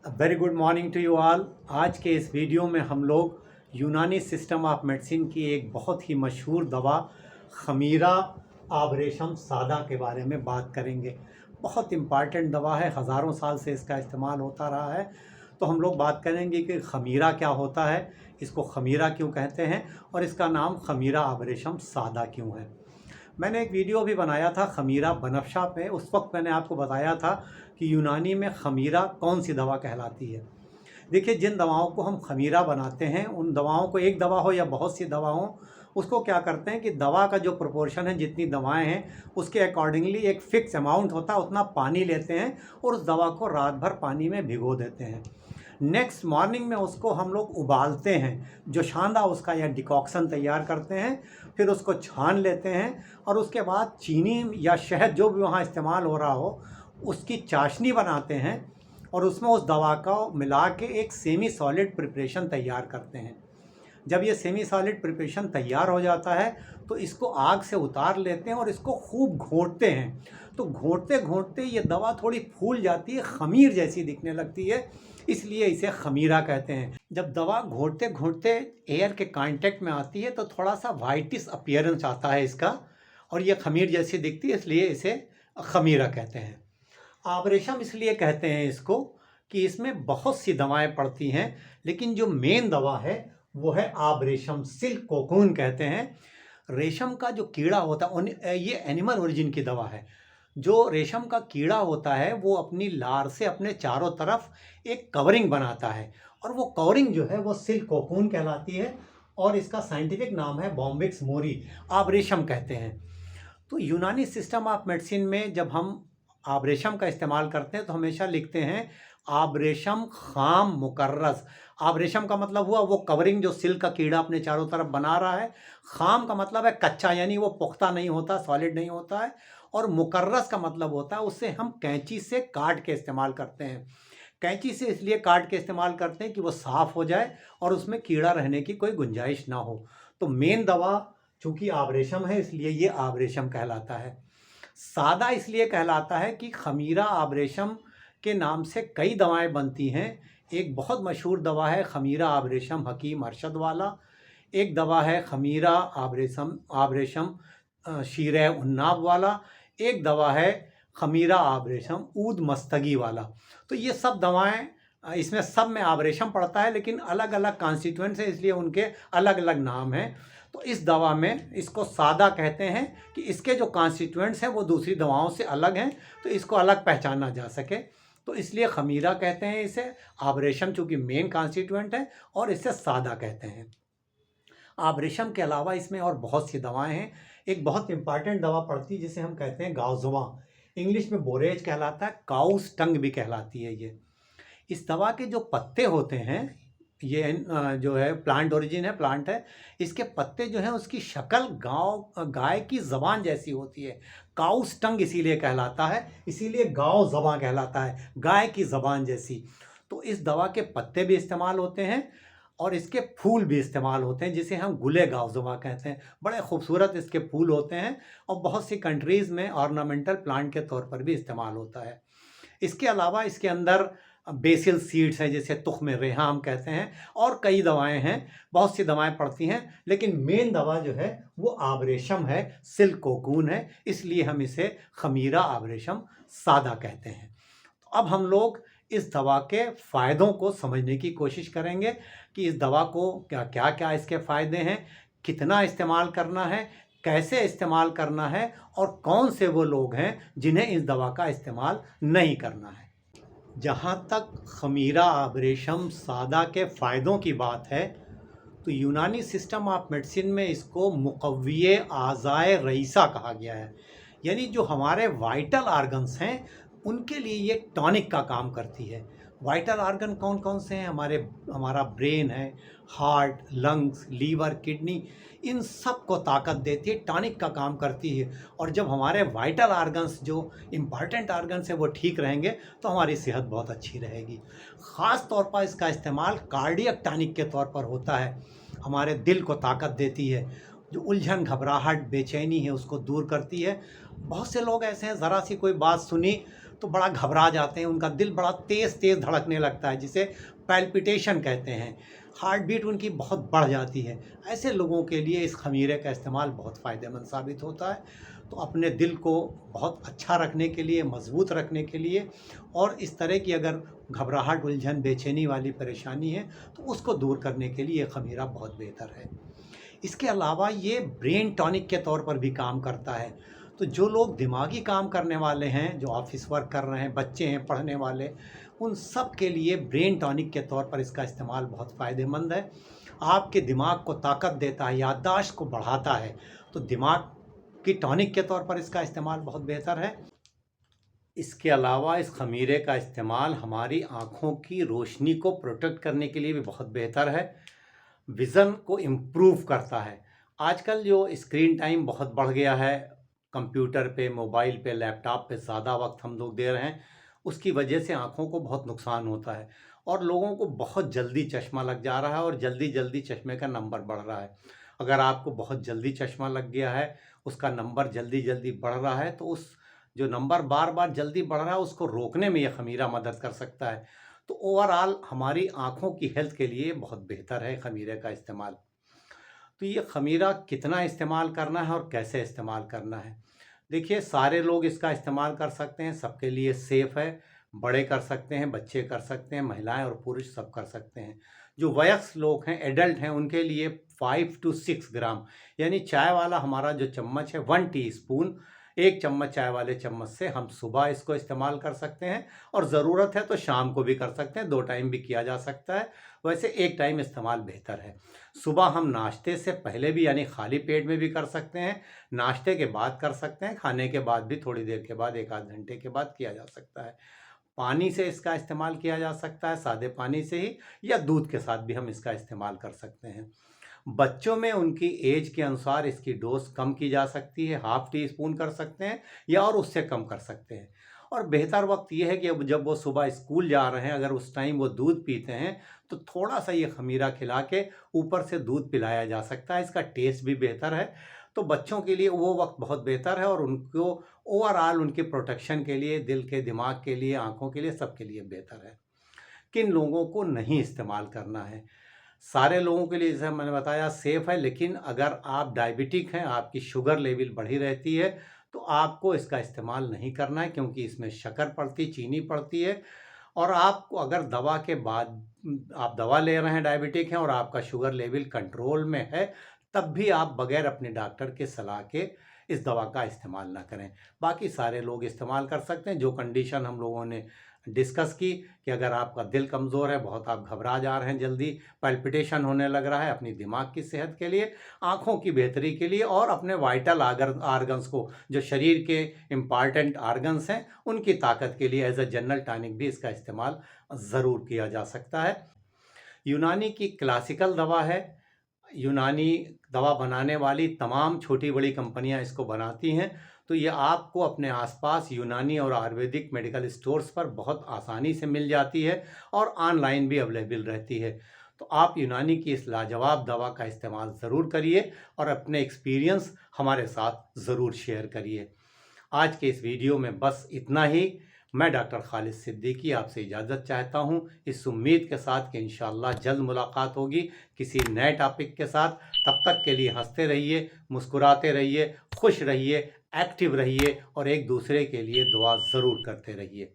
Very good morning to you all. आज के इस वीडियो में हम लोग यूनानी सिस्टम ऑफ मेडिसिन की एक बहुत ही मशहूर दवा खमीरा आबरेशम सादा के बारे में बात करेंगे। बहुत इम्पॉर्टेंट दवा है, हज़ारों साल से इसका इस्तेमाल होता रहा है। तो हम लोग बात करेंगे कि खमीरा क्या होता है, इसको खमीरा क्यों कहते हैं और इसका नाम खमीरा आबरेशम सादा क्यों है। मैंने एक वीडियो भी बनाया था खमीरा बनफशा पे। उस वक्त मैंने आपको बताया था कि यूनानी में खमीरा कौन सी दवा कहलाती है। देखिए, जिन दवाओं को हम खमीरा बनाते हैं, उन दवाओं को, एक दवा हो या बहुत सी दवा हो, उसको क्या करते हैं कि दवा का जो प्रोपोर्शन है, जितनी दवाएं हैं उसके अकॉर्डिंगली एक फ़िक्स अमाउंट होता है, उतना पानी लेते हैं और उस दवा को रात भर पानी में भिगो देते हैं। नेक्स्ट मॉर्निंग में उसको हम लोग उबालते हैं, जो शांदा उसका या डिकॉक्सन तैयार करते हैं, फिर उसको छान लेते हैं और उसके बाद चीनी या शहद जो भी वहाँ इस्तेमाल हो रहा हो उसकी चाशनी बनाते हैं और उसमें उस दवा का मिला के एक सेमी सॉलिड प्रिपरेशन तैयार करते हैं। जब ये सेमी सॉलिड प्रिपरेशन तैयार हो जाता है तो इसको आग से उतार लेते हैं और इसको खूब घोंटते हैं। तो घोंटते घोंटते ये दवा थोड़ी फूल जाती है, खमीर जैसी दिखने लगती है, इसलिए इसे खमीरा कहते हैं। जब दवा घोंटते घोंटते एयर के कांटेक्ट में आती है तो थोड़ा सा वाइटिश अपीयरेंस आता है इसका और ये खमीर जैसी दिखती है, इसलिए इसे खमीरा कहते हैं। आबरेशम इसलिए कहते हैं इसको कि इसमें बहुत सी दवाएं पड़ती हैं, लेकिन जो मेन दवा है वो है आबरेशम। सिल्क कोकून कहते हैं। रेशम का जो कीड़ा होता है, ये एनिमल ओरिजिन की दवा है। जो रेशम का कीड़ा होता है वो अपनी लार से अपने चारों तरफ एक कवरिंग बनाता है और वो कवरिंग जो है वो सिल्क कोकून कहलाती है और इसका साइंटिफिक नाम है बॉम्बिक्स मोरी। आबरेशम कहते हैं। तो यूनानी सिस्टम ऑफ मेडिसिन में जब हम आबरेशम का इस्तेमाल करते हैं तो हमेशा लिखते हैं आबरेशम खाम मुकर्रस। आबरेशम का मतलब हुआ वो कवरिंग जो सिल्क का कीड़ा अपने चारों तरफ बना रहा है। खाम का मतलब है कच्चा, यानी वो पुख्ता नहीं होता, सॉलिड नहीं होता है। और मुकर्रस का मतलब होता है उससे हम कैंची से काट के इस्तेमाल करते हैं। कैंची से इसलिए काट के इस्तेमाल करते हैं कि वो साफ़ हो जाए और उसमें कीड़ा रहने की कोई गुंजाइश ना हो। तो मेन दवा चूँकि आबरेशम है इसलिए ये आबरेशम कहलाता है। सादा इसलिए कहलाता है कि खमीरा आबरेशम के नाम से कई दवाएं बनती हैं। एक बहुत मशहूर दवा है खमीरा आबरेशम हकीम अरशद वाला। एक दवा है खमीरा आबरेशम आबरेशम शीर उन्नाब वाला। एक दवा है खमीरा आबरेशम ऊद मस्तगी वाला। तो ये सब दवाएं, इसमें सब में आबरेशम पड़ता है, लेकिन अलग अलग कॉन्स्टिट्यूएंट्स हैं, इसलिए उनके अलग अलग नाम हैं। तो इस दवा में इसको सादा कहते हैं कि इसके जो कॉन्स्टिट्यूएंट्स हैं वो दूसरी दवाओं से अलग हैं, तो इसको अलग पहचाना जा सके, तो इसलिए खमीरा कहते हैं इसे। आबरेशम चूँकि मेन कॉन्स्टिट्यूएंट है और इसे सादा कहते हैं। आबरेशम के अलावा इसमें और बहुत सी दवाएं हैं। एक बहुत इंपॉर्टेंट दवा पड़ती है जिसे हम कहते हैं गाउजुआ। इंग्लिश में बोरेज कहलाता है, काउस टंग भी कहलाती है ये। इस दवा के जो पत्ते होते हैं, ये जो है प्लांट ओरिजिन है, प्लांट है। इसके पत्ते जो हैं उसकी शक्ल गाय की ज़बान जैसी होती है। काउस टंग इसीलिए कहलाता है, इसीलिए गाँव ज़बान कहलाता है, गाय की ज़बान जैसी। तो इस दवा के पत्ते भी इस्तेमाल होते हैं और इसके फूल भी इस्तेमाल होते हैं, जिसे हम गुले गाउजुआ कहते हैं। बड़े खूबसूरत इसके फूल होते हैं और बहुत सी कंट्रीज़ में ऑर्नामेंटल प्लांट के तौर पर भी इस्तेमाल होता है। इसके अलावा इसके अंदर बेसिल सीड्स हैं, जिसे तुख्म रेहां हम कहते हैं, और कई दवाएं हैं, बहुत सी दवाएं पड़ती हैं, लेकिन मेन दवा जो है वो आबरेशम है, सिल्क कोकून है, इसलिए हम इसे खमीरा आबरेशम सादा कहते हैं। तो अब हम लोग इस दवा के फ़ायदों को समझने की कोशिश करेंगे कि इस दवा को क्या क्या इसके फ़ायदे हैं, कितना इस्तेमाल करना है, कैसे इस्तेमाल करना है और कौन से वो लोग हैं जिन्हें इस दवा का इस्तेमाल नहीं करना है। जहाँ तक खमीरा आबरेशम सादा के फ़ायदों की बात है तो यूनानी सिस्टम ऑफ मेडिसिन में इसको मुक़व्वी आज़ाए रईसा कहा गया है। यानी जो हमारे वाइटल आर्गन्स हैं उनके लिए ये टॉनिक का काम करती है। वाइटल आर्गन कौन कौन से हैं? हमारा ब्रेन है, हार्ट, लंग्स, लीवर, किडनी, इन सब को ताकत देती है, टॉनिक का काम करती है। और जब हमारे वाइटल आर्गन्स, जो इम्पॉर्टेंट आर्गन्स हैं, वो ठीक रहेंगे तो हमारी सेहत बहुत अच्छी रहेगी। ख़ास तौर पर इसका इस्तेमाल कार्डियक टॉनिक के तौर पर होता है, हमारे दिल को ताकत देती है, जो उलझन, घबराहट, बेचैनी है उसको दूर करती है। बहुत से लोग ऐसे हैं, ज़रा सी कोई बात सुनी तो बड़ा घबरा जाते हैं, उनका दिल बड़ा तेज़ तेज़ धड़कने लगता है, जिसे पैल्पिटेशन कहते हैं। हार्ट बीट उनकी बहुत बढ़ जाती है। ऐसे लोगों के लिए इस खमीरे का इस्तेमाल बहुत फ़ायदेमंद साबित होता है। तो अपने दिल को बहुत अच्छा रखने के लिए, मज़बूत रखने के लिए, और इस तरह की अगर घबराहट, उलझन, बेचैनी वाली परेशानी है तो उसको दूर करने के लिए ये खमीरा बहुत बेहतर है। इसके अलावा ये ब्रेन टॉनिक के तौर पर भी काम करता है। तो जो लोग दिमागी काम करने वाले हैं, जो ऑफिस वर्क कर रहे हैं, बच्चे हैं पढ़ने वाले, उन सब के लिए ब्रेन टॉनिक के तौर पर इसका इस्तेमाल बहुत फ़ायदेमंद है। आपके दिमाग को ताकत देता है, याददाश्त को बढ़ाता है। तो दिमाग की टॉनिक के तौर पर इसका इस्तेमाल बहुत बेहतर है। इसके अलावा इस खमीरे का इस्तेमाल हमारी आँखों की रोशनी को प्रोटेक्ट करने के लिए भी बहुत बेहतर है। विज़न को इम्प्रूव करता है। आजकल जो स्क्रीन टाइम बहुत बढ़ गया है, कंप्यूटर पे, मोबाइल पे, लैपटॉप पे ज़्यादा वक्त हम लोग दे रहे हैं, उसकी वजह से आँखों को बहुत नुकसान होता है और लोगों को बहुत जल्दी चश्मा लग जा रहा है और जल्दी जल्दी चश्मे का नंबर बढ़ रहा है। अगर आपको बहुत जल्दी चश्मा लग गया है, उसका नंबर जल्दी जल्दी बढ़ रहा है, तो उस जो नंबर बार बार जल्दी बढ़ रहा है उसको रोकने में यह खमीरा मदद कर सकता है। तो ओवरऑल हमारी आँखों की हेल्थ के लिए बहुत बेहतर है खमीरे का इस्तेमाल। तो ये खमीरा कितना इस्तेमाल करना है और कैसे इस्तेमाल करना है? देखिए, सारे लोग इसका इस्तेमाल कर सकते हैं, सबके लिए सेफ़ है। बड़े कर सकते हैं, बच्चे कर सकते हैं, महिलाएं और पुरुष सब कर सकते हैं। जो वयस्क लोग हैं, एडल्ट हैं, उनके लिए 5 to 6 ग्राम, यानी चाय वाला हमारा जो चम्मच है 1 टीस्पून, 1 चम्मच चाय वाले चम्मच से हम सुबह इसको इस्तेमाल कर सकते हैं और ज़रूरत है तो शाम को भी कर सकते हैं, 2 टाइम भी किया जा सकता है। वैसे 1 टाइम इस्तेमाल बेहतर है। सुबह हम नाश्ते से पहले भी, यानी खाली पेट में भी कर सकते हैं, नाश्ते के बाद कर सकते हैं, खाने के बाद भी थोड़ी देर के बाद, 1 आध घंटे के बाद किया जा सकता है। पानी से इसका इस्तेमाल किया जा सकता है, सादे पानी से ही, या दूध के साथ भी हम इसका इस्तेमाल कर सकते हैं। बच्चों में उनकी एज के अनुसार इसकी डोज कम की जा सकती है, हाफ टी स्पून कर सकते हैं या और उससे कम कर सकते हैं। और बेहतर वक्त ये है कि अब जब वो सुबह स्कूल जा रहे हैं, अगर उस टाइम वो दूध पीते हैं तो थोड़ा सा ये खमीरा खिला के ऊपर से दूध पिलाया जा सकता है। इसका टेस्ट भी बेहतर है। तो बच्चों के लिए वो वक्त बहुत बेहतर है और उनको ओवरऑल उनके प्रोटेक्शन के लिए, दिल के, दिमाग के लिए, आँखों के लिए, सबके लिए बेहतर है। किन लोगों को नहीं इस्तेमाल करना है? सारे लोगों के लिए, जैसे मैंने बताया, सेफ़ है, लेकिन अगर आप डायबिटिक हैं, आपकी शुगर लेवल बढ़ी रहती है, तो आपको इसका इस्तेमाल नहीं करना है, क्योंकि इसमें शक्कर पड़ती, चीनी पड़ती है। और आपको अगर दवा के बाद, आप दवा ले रहे हैं, डायबिटिक हैं और आपका शुगर लेवल कंट्रोल में है, तब भी आप बगैर अपने डॉक्टर के सलाह के इस दवा का इस्तेमाल ना करें। बाकी सारे लोग इस्तेमाल कर सकते हैं। जो कंडीशन हम लोगों ने डिस्कस की, कि अगर आपका दिल कमज़ोर है, बहुत आप घबरा जा रहे हैं, जल्दी पैल्पिटेशन होने लग रहा है, अपनी दिमाग की सेहत के लिए, आँखों की बेहतरी के लिए और अपने वाइटल आर्गन्स को, जो शरीर के इम्पॉर्टेंट आर्गन्स हैं, उनकी ताकत के लिए एज अ जनरल टॉनिक भी इसका इस्तेमाल ज़रूर किया जा सकता है। यूनानी की क्लासिकल दवा है। यूनानी दवा बनाने वाली तमाम छोटी बड़ी कंपनियां इसको बनाती हैं। तो ये आपको अपने आसपास यूनानी और आयुर्वेदिक मेडिकल स्टोर्स पर बहुत आसानी से मिल जाती है और ऑनलाइन भी अवेलेबल रहती है। तो आप यूनानी की इस लाजवाब दवा का इस्तेमाल ज़रूर करिए और अपने एक्सपीरियंस हमारे साथ ज़रूर शेयर करिए। आज के इस वीडियो में बस इतना ही। मैं डॉक्टर खालिद सिद्दीकी आपसे इजाज़त चाहता हूं, इस उम्मीद के साथ कि इंशाअल्लाह जल्द मुलाकात होगी किसी नए टॉपिक के साथ। तब तक के लिए हंसते रहिए, मुस्कुराते रहिए, खुश रहिए, एक्टिव रहिए और एक दूसरे के लिए दुआ ज़रूर करते रहिए।